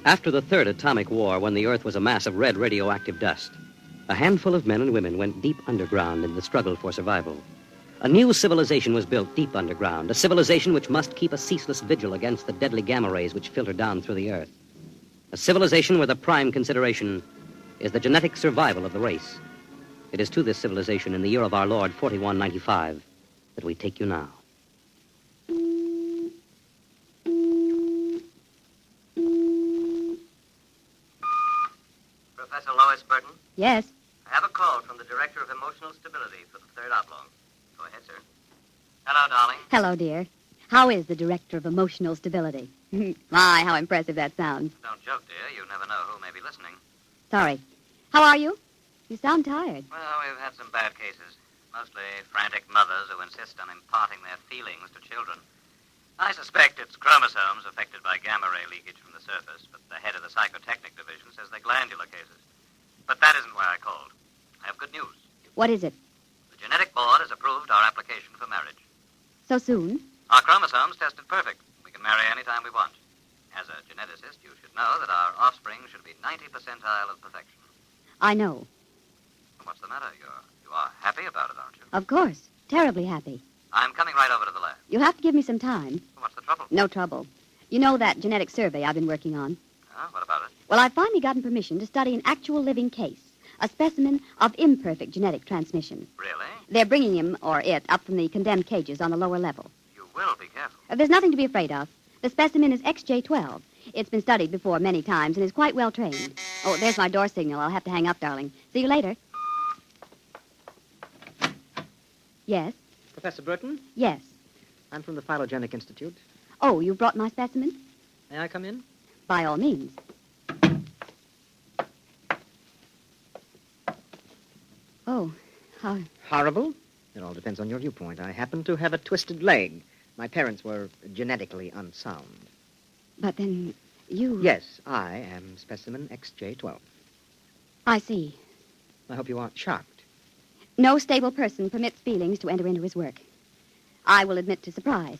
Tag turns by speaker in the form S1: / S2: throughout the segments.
S1: After the third atomic war, when the Earth was a mass of red radioactive dust, a handful of men and women went deep underground in the struggle for survival. A new civilization was built deep underground, a civilization which must keep a ceaseless vigil against the deadly gamma rays which filter down through the Earth. A civilization where the prime consideration is the genetic survival of the race. It is to this civilization in the year of our Lord, 4195, that we take you now.
S2: Professor Lois Burton?
S3: Yes.
S2: I have a call from the Director of Emotional Stability for the Third Oblong. Go ahead, sir. Hello, darling.
S3: Hello, dear. How is the Director of Emotional Stability? My, how impressive that sounds.
S2: Don't joke, dear. You never know who may be listening.
S3: Sorry. How are you? You sound tired.
S2: Well, we've had some bad cases. Mostly frantic mothers who insist on imparting their feelings to children. I suspect it's chromosomes affected by gamma ray leakage from the surface, but the head of the psychotechnic division says they're glandular cases. But that isn't why I called. I have good news.
S3: What is it?
S2: The genetic board has approved our application for marriage.
S3: So soon?
S2: Our chromosomes tested perfect. We can marry any time we want. As a geneticist, you should know that our offspring should be 90 percentile of perfection.
S3: I know.
S2: What's the matter? You are happy about it, aren't you?
S3: Of course. Terribly happy.
S2: I'm coming right over to the lab.
S3: You'll have to give me some time.
S2: What's the trouble?
S3: No trouble. You know that genetic survey I've been working on?
S2: What about it?
S3: Well, I've finally gotten permission to study an actual living case, a specimen of imperfect genetic transmission.
S2: Really?
S3: They're bringing him, or it, up from the condemned cages on the lower level.
S2: You will be careful.
S3: There's nothing to be afraid of. The specimen is XJ12. It's been studied before many times and is quite well trained. Oh, there's my door signal. I'll have to hang up, darling. See you later. Yes?
S4: Professor Burton?
S3: Yes.
S4: I'm from the Phylogenic Institute.
S3: Oh, you brought my specimen?
S4: May I come in?
S3: By all means. Oh, how...
S4: Horrible? It all depends on your viewpoint. I happen to have a twisted leg. My parents were genetically unsound.
S3: But then you...
S4: Yes, I am specimen XJ12.
S3: I see.
S4: I hope you aren't shocked.
S3: No stable person permits feelings to enter into his work. I will admit to surprise.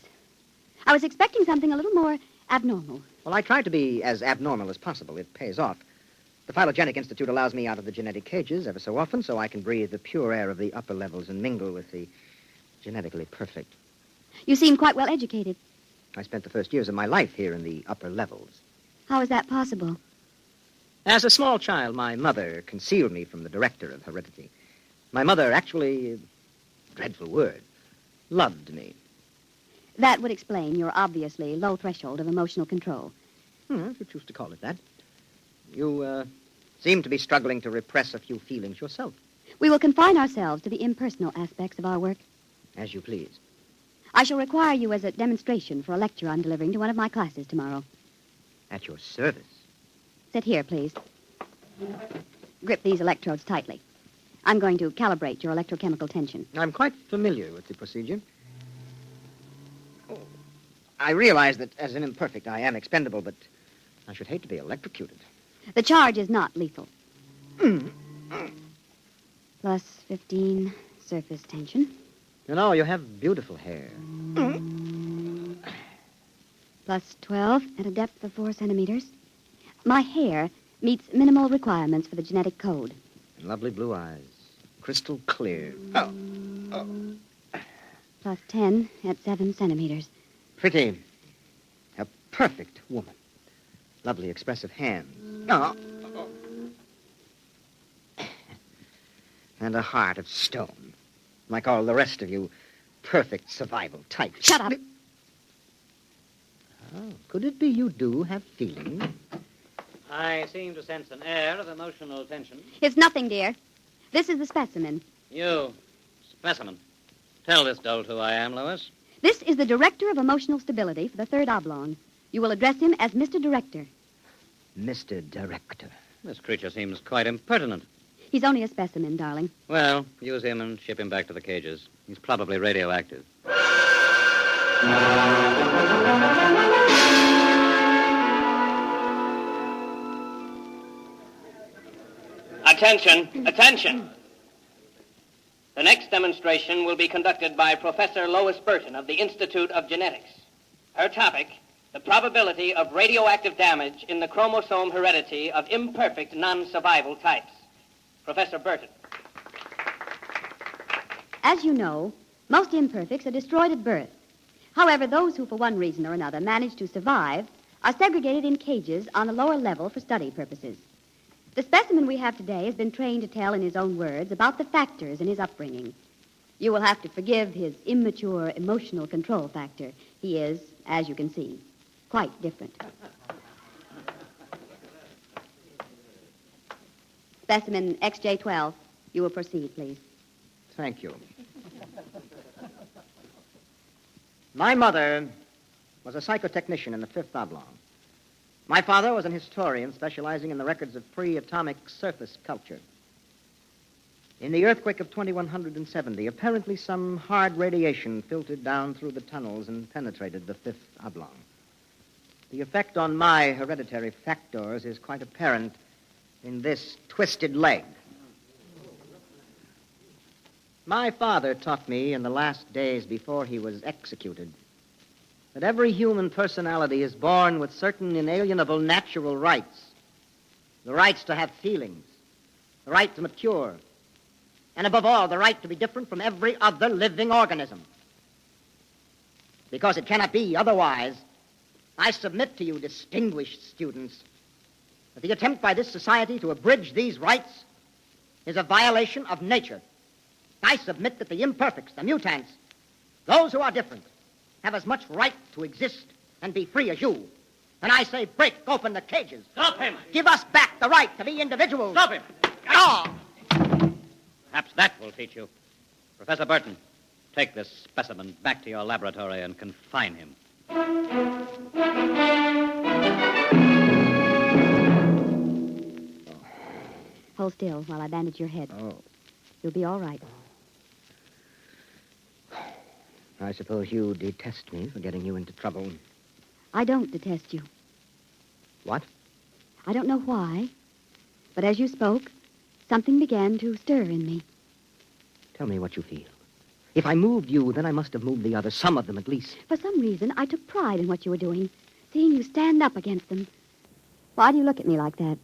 S3: I was expecting something a little more abnormal.
S4: Well, I try to be as abnormal as possible. It pays off. The Phylogenic Institute allows me out of the genetic cages ever so often so I can breathe the pure air of the upper levels and mingle with the genetically perfect.
S3: You seem quite well educated.
S4: I spent the first years of my life here in the upper levels.
S3: How is that possible?
S4: As a small child, my mother concealed me from the director of heredity. My mother actually, dreadful word, loved me.
S3: That would explain your obviously low threshold of emotional control.
S4: If you choose to call it that. You seem to be struggling to repress a few feelings yourself.
S3: We will confine ourselves to the impersonal aspects of our work.
S4: As you please.
S3: I shall require you as a demonstration for a lecture I'm delivering to one of my classes tomorrow.
S4: At your service.
S3: Sit here, please. Grip these electrodes tightly. I'm going to calibrate your electrochemical tension.
S4: I'm quite familiar with the procedure. I realize that as an imperfect, I am expendable, but I should hate to be electrocuted.
S3: The charge is not lethal. Plus 15 surface tension.
S4: You know, you have beautiful hair.
S3: Plus 12 at a depth of 4 centimeters. My hair meets minimal requirements for the genetic code.
S4: And lovely blue eyes. Crystal clear.
S3: Plus 10 at 7 centimeters.
S4: Pretty. A perfect woman. Lovely expressive hands. And a heart of stone. Like all the rest of you perfect survival types.
S3: Shut up.
S4: Oh, could it be you do have feelings?
S5: I seem to sense an air of emotional tension.
S3: It's nothing, dear. This is the specimen.
S5: You, specimen. Tell this dolt who I am, Lois.
S3: This is the Director of Emotional Stability for the Third Oblong. You will address him as Mr. Director.
S4: Mr. Director.
S5: This creature seems quite impertinent.
S3: He's only a specimen, darling.
S5: Well, use him and ship him back to the cages. He's probably radioactive.
S6: Attention, attention. The next demonstration will be conducted by Professor Lois Burton of the Institute of Genetics. Her topic the probability of radioactive damage in the chromosome heredity of imperfect non-survival types. Professor Burton.
S3: As you know, most imperfects are destroyed at birth. However, those who, for one reason or another, manage to survive are segregated in cages on a lower level for study purposes. The specimen we have today has been trained to tell in his own words about the factors in his upbringing. You will have to forgive his immature emotional control factor. He is, as you can see, quite different. Specimen XJ12, you will proceed, please.
S4: Thank you. My mother was a psychotechnician in the Fifth Oblong. My father was an historian specializing in the records of pre-atomic surface culture. In the earthquake of 2170, apparently some hard radiation filtered down through the tunnels and penetrated the Fifth Oblong. The effect on my hereditary factors is quite apparent in this twisted leg. My father taught me in the last days before he was executed that every human personality is born with certain inalienable natural rights. The rights to have feelings, the right to mature, and above all, the right to be different from every other living organism. Because it cannot be otherwise, I submit to you, distinguished students, that the attempt by this society to abridge these rights is a violation of nature. I submit that the imperfects, the mutants, those who are different, have as much right to exist and be free as you. And I say, break open the cages.
S5: Stop him!
S4: Give us back the right to be individuals.
S5: Stop him!
S4: Ah!
S5: Perhaps that will teach you. Professor Burton, take this specimen back to your laboratory and confine him.
S3: Hold still while I bandage your head.
S4: Oh.
S3: You'll be all right.
S4: I suppose you detest me for getting you into trouble.
S3: I don't detest you.
S4: What?
S3: I don't know why, but as you spoke, something began to stir in me.
S4: Tell me what you feel. If I moved you, then I must have moved the others, some of them at least.
S3: For some reason, I took pride in what you were doing, seeing you stand up against them. Why do you look at me like that?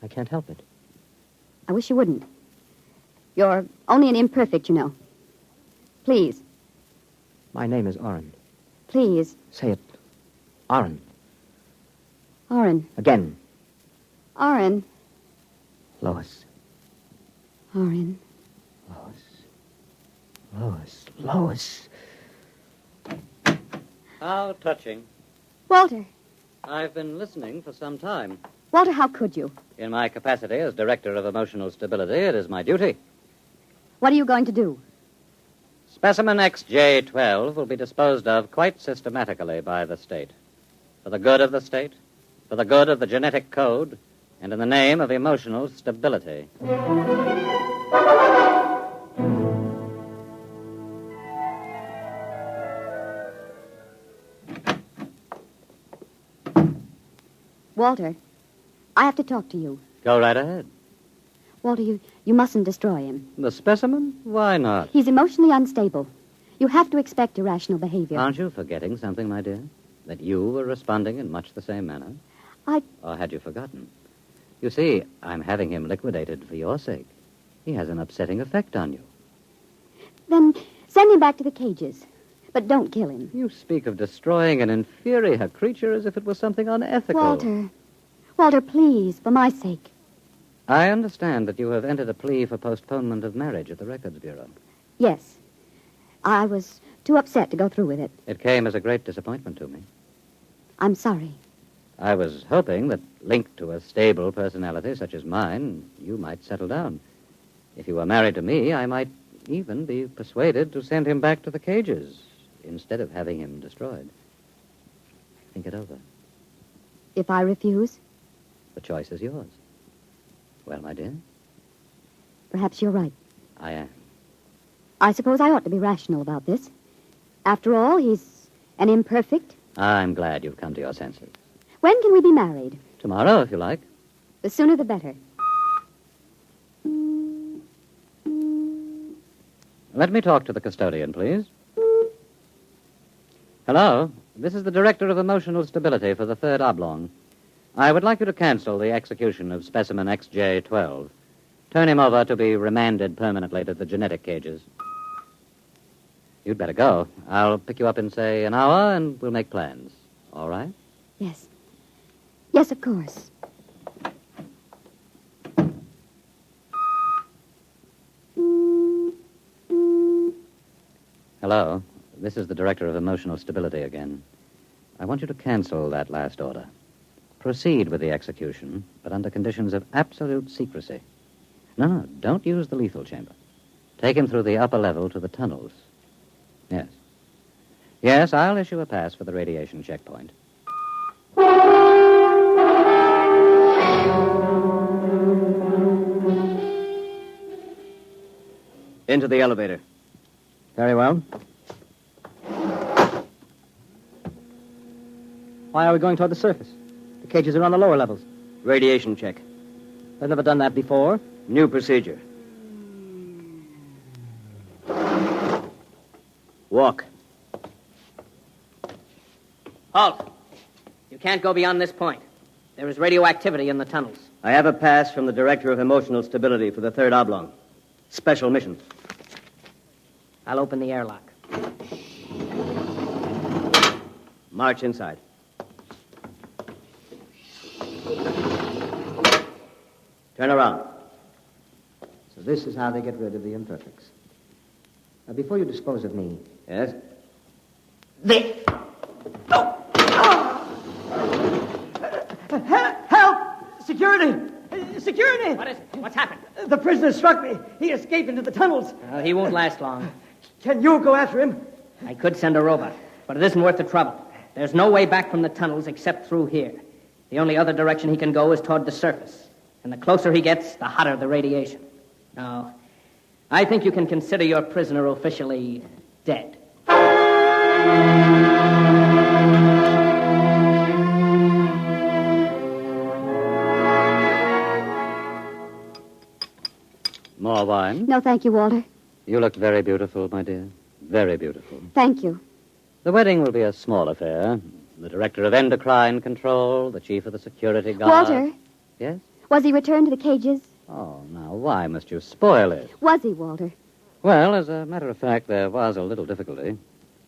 S4: I can't help it.
S3: I wish you wouldn't. You're only an imperfect, you know. Please.
S4: My name is Orrin.
S3: Please.
S4: Say it. Orrin.
S3: Orrin.
S4: Again.
S3: Orrin.
S4: Lois.
S3: Orrin.
S4: Lois. Lois.
S5: How touching.
S3: Walter.
S5: I've been listening for some time.
S3: Walter, how could you?
S5: In my capacity as Director of Emotional Stability, it is my duty.
S3: What are you going to do?
S5: Specimen XJ12 will be disposed of quite systematically by the state. For the good of the state, for the good of the genetic code, and in the name of emotional stability.
S3: Walter, I have to talk to you.
S5: Go right ahead.
S3: Walter, you mustn't destroy him.
S5: The specimen? Why not?
S3: He's emotionally unstable. You have to expect irrational behavior.
S5: Aren't you forgetting something, my dear? That you were responding in much the same manner? Or had you forgotten? You see, I'm having him liquidated for your sake. He has an upsetting effect on you.
S3: Then send him back to the cages. But don't kill him.
S5: You speak of destroying an inferior creature as if it was something unethical.
S3: Walter, please, for my sake.
S5: I understand that you have entered a plea for postponement of marriage at the Records Bureau.
S3: Yes. I was too upset to go through with it.
S5: It came as a great disappointment to me.
S3: I'm sorry.
S5: I was hoping that, linked to a stable personality such as mine, you might settle down. If you were married to me, I might even be persuaded to send him back to the cages instead of having him destroyed. Think it over.
S3: If I refuse?
S5: The choice is yours. Well, my dear?
S3: Perhaps you're right.
S5: I am.
S3: I suppose I ought to be rational about this. After all, he's an imperfect.
S5: I'm glad you've come to your senses.
S3: When can we be married?
S5: Tomorrow, if you like.
S3: The sooner the better.
S5: Let me talk to the custodian, please. Hello? This is the Director of Emotional Stability for the Third Oblong. I would like you to cancel the execution of specimen XJ-12. Turn him over to be remanded permanently to the genetic cages. You'd better go. I'll pick you up in, say, an hour, and we'll make plans. All right?
S3: Yes. Yes, of course.
S5: Hello. This is the Director of Emotional Stability again. I want you to cancel that last order. Proceed with the execution, but under conditions of absolute secrecy. No, don't use the lethal chamber. Take him through the upper level to the tunnels. Yes. Yes, I'll issue a pass for the radiation checkpoint.
S4: Into the elevator. Very well. Why are we going toward the surface? The cages are on the lower levels.
S7: Radiation check.
S4: I've never done that before.
S7: New procedure. Walk.
S6: Halt. You can't go beyond this point. There is radioactivity in the tunnels.
S7: I have a pass from the Director of Emotional Stability for the Third Oblong. Special mission.
S6: I'll open the airlock.
S7: March inside. Turn around.
S4: So this is how they get rid of the imperfects. Now, before you dispose of me...
S7: Yes?
S4: This! Help! Security! Security!
S6: What is it? What's happened?
S4: The prisoner struck me. He escaped into the tunnels.
S6: He won't last long.
S4: Can you go after him?
S6: I could send a robot, but it isn't worth the trouble. There's no way back from the tunnels except through here. The only other direction he can go is toward the surface. And the closer he gets, the hotter the radiation. Now, I think you can consider your prisoner officially dead.
S5: More wine?
S3: No, thank you, Walter.
S5: You look very beautiful, my dear. Very beautiful.
S3: Thank you.
S5: The wedding will be a small affair. The Director of Endocrine Control, the Chief of the Security Guard...
S3: Walter,
S5: Yes?
S3: was he returned to the cages?
S5: Oh, now, why must you spoil it?
S3: Was he, Walter?
S5: Well, as a matter of fact, there was a little difficulty.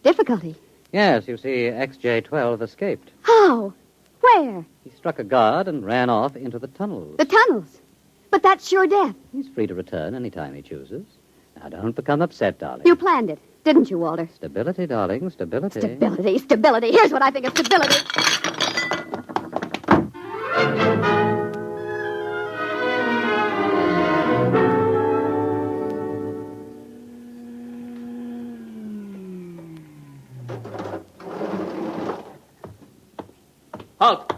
S3: Difficulty?
S5: Yes, you see, XJ-12 escaped.
S3: How? Where?
S5: He struck a guard and ran off into the tunnels.
S3: The tunnels. But that's sure death.
S5: He's free to return any time he chooses. Now, don't become upset, darling.
S3: You planned it, didn't you, Walter?
S5: Stability, darling, stability.
S3: Stability, stability. Here's what I think of stability.
S6: Halt!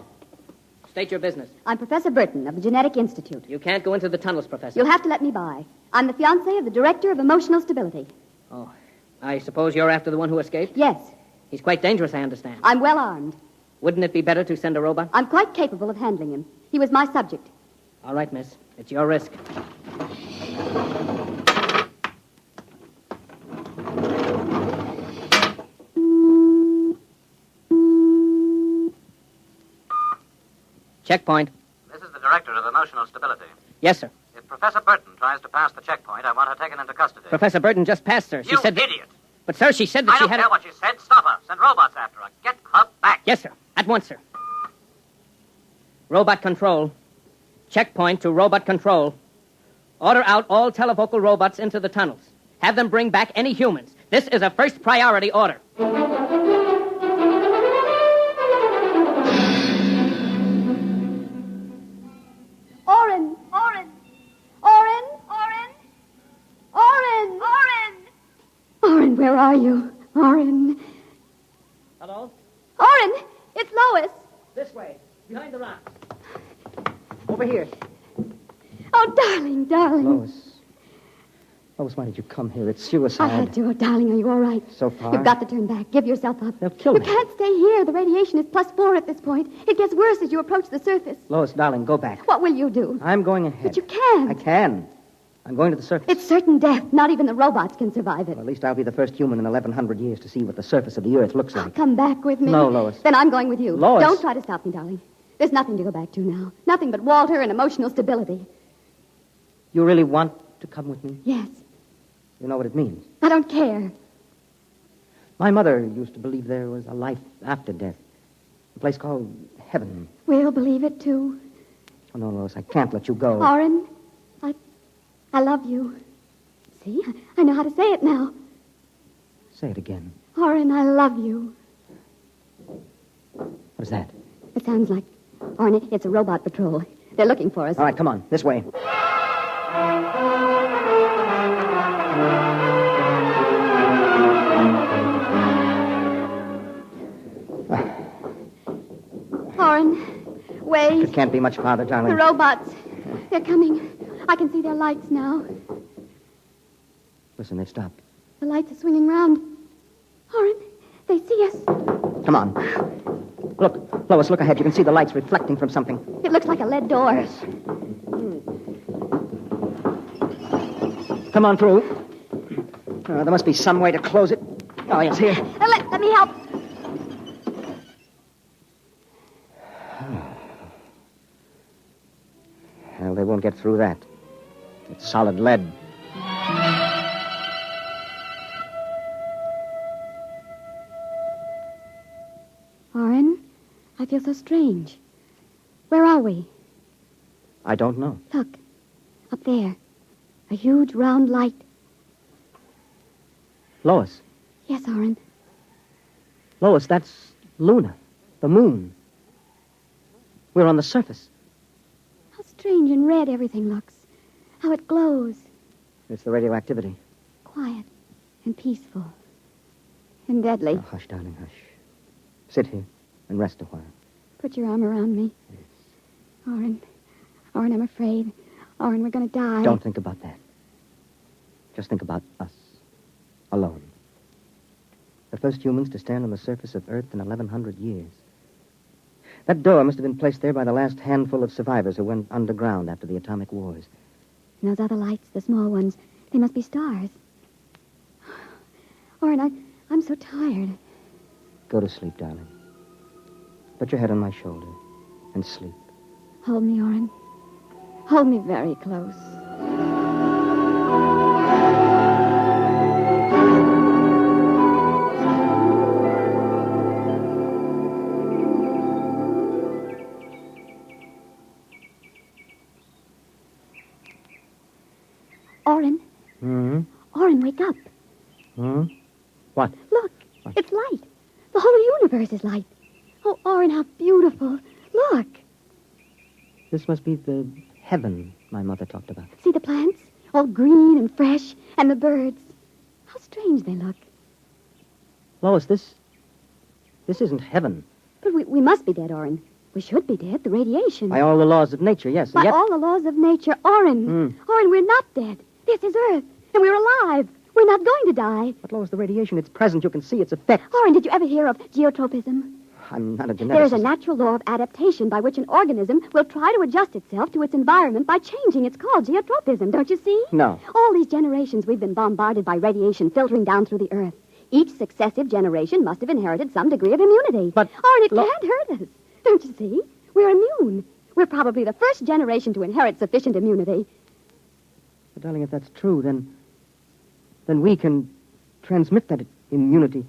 S6: State your business.
S3: I'm Professor Burton of the Genetic Institute.
S6: You can't go into the tunnels, Professor.
S3: You'll have to let me by. I'm the fiancée of the Director of Emotional Stability.
S6: Oh, I suppose you're after the one who escaped?
S3: Yes,
S6: He's quite dangerous, I understand.
S3: I'm well armed.
S6: Wouldn't it be better to send a robot?
S3: I'm quite capable of handling him. He was my subject.
S6: All right, miss. It's your risk. Checkpoint.
S2: This is the Director of Emotional Stability.
S6: Yes, sir.
S2: If Professor Burton tries to pass the checkpoint, I want her taken into custody.
S6: Professor Burton just passed her. She
S2: You
S6: said that...
S2: idiot!
S6: But, sir, she said that
S2: I
S6: she
S2: don't
S6: had...
S2: care what she said. Stop her. Send robots after her. Get her back.
S6: Yes, sir. At once, sir. Robot control. Checkpoint to robot control. Order out all televocal robots into the tunnels. Have them bring back any humans. This is a first priority order.
S3: Oren! Oren! Oren! Oren! Oren! Oren! Oren, where are you? Oren!
S6: Hello?
S3: Oren! It's Lois!
S6: This way. Behind the rock. Over here.
S3: Oh, darling, darling.
S4: Lois. Lois, why did you come here? It's suicide.
S3: I had to. Oh, darling, are you all right?
S4: So far.
S3: You've got to turn back. Give yourself up.
S4: They'll kill
S3: You
S4: me.
S3: can't stay here. The radiation is +4 at this point. It gets worse as you approach the surface.
S4: Lois, darling, go back.
S3: What will you do?
S4: I'm going ahead.
S3: But you can't.
S4: I can. I'm going to the surface.
S3: It's certain death. Not even the robots can survive it.
S4: Well, at least I'll be the first human in 1,100 years to see what the surface of the Earth looks like.
S3: Come back with me.
S4: No, Lois.
S3: Then I'm going with you.
S4: Lois.
S3: Don't try to stop me, darling. There's nothing to go back to now. Nothing but Walter and emotional stability.
S4: You really want to come with me?
S3: Yes.
S4: You know what it means.
S3: I don't care.
S4: My mother used to believe there was a life after death. A place called heaven.
S3: We'll believe it, too.
S4: Oh, no, Lois, I can't let you go.
S3: Oren, I love you. See, I know how to say it now.
S4: Say it again.
S3: Oren, I love you.
S4: What is that?
S3: It sounds like... Oren, it's a robot patrol. They're looking for us.
S4: All right, come on. This way.
S3: Oren, wait.
S4: It can't be much farther, darling.
S3: The robots. They're coming. I can see their lights now.
S4: Listen, they've stopped.
S3: The lights are swinging round. Oren, they see us.
S4: Come on. Look, Lois, look ahead. You can see the lights reflecting from something.
S3: It looks like a lead door.
S4: Come on through. There must be some way to close it. Oh, yes, here.
S3: Let me help.
S4: Well, they won't get through that. It's solid lead.
S3: Oren, I feel so strange. Where are we?
S4: I don't know.
S3: Look, up there. A huge round light.
S4: Lois.
S3: Yes, Oren.
S4: Lois, that's Luna, the moon. We're on the surface.
S3: How strange and red everything looks. How it glows.
S4: It's the radioactivity.
S3: Quiet and peaceful. And deadly.
S4: Oh, hush, darling, hush. Sit here and rest a while.
S3: Put your arm around me. Oren, I'm afraid. Oren, we're going to die.
S4: Don't think about that. Just think about us. Alone. The first humans to stand on the surface of Earth in 1,100 years. That door must have been placed there by the last handful of survivors who went underground after the atomic wars.
S3: And those other lights, the small ones, they must be stars. Oren, I'm so tired.
S4: Go to sleep, darling. Put your head on my shoulder and sleep.
S3: Hold me, Oren. Hold me very close. Oren.
S4: Hmm?
S3: Oren, wake up.
S4: Hmm? What?
S3: Look, it's light. The whole universe is light. Oh, Oren, how beautiful. Look.
S4: This must be the heaven my mother talked about.
S3: See the plants? All green and fresh. And the birds. How strange they look.
S4: Lois, this isn't heaven.
S3: But we must be dead, Oren. We should be dead. The radiation.
S4: By all the laws of nature, yes.
S3: By
S4: and yet...
S3: all the laws of nature. Oren. Oren, we're not dead. This is Earth. And we're alive. We're not going to die.
S4: But, Lois, the radiation, it's present. You can see its effects.
S3: Oren, did you ever hear of geotropism?
S4: I'm not a geneticist.
S3: There is a natural law of adaptation by which an organism will try to adjust itself to its environment by changing. It's called geotropism, don't you see?
S4: No.
S3: All these generations we've been bombarded by radiation filtering down through the Earth. Each successive generation must have inherited some degree of immunity.
S4: But...
S3: Oren, it can't hurt us. Don't you see? We're immune. We're probably the first generation to inherit sufficient immunity.
S4: But, darling, if that's true, then we can transmit that immunity.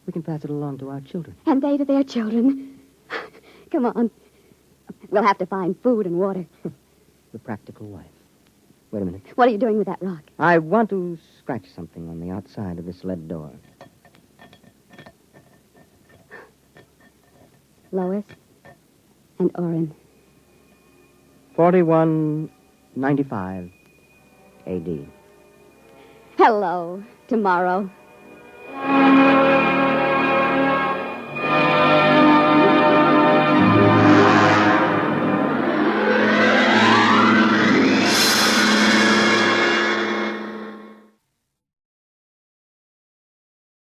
S4: We can pass it along to our children.
S3: And they to their children. Come on. We'll have to find food and water.
S4: The practical wife. Wait a minute.
S3: What are you doing with that rock?
S4: I want to scratch something on the outside of this lead door.
S3: Lois and Oren.
S4: 4195 A.D.
S3: Hello, tomorrow.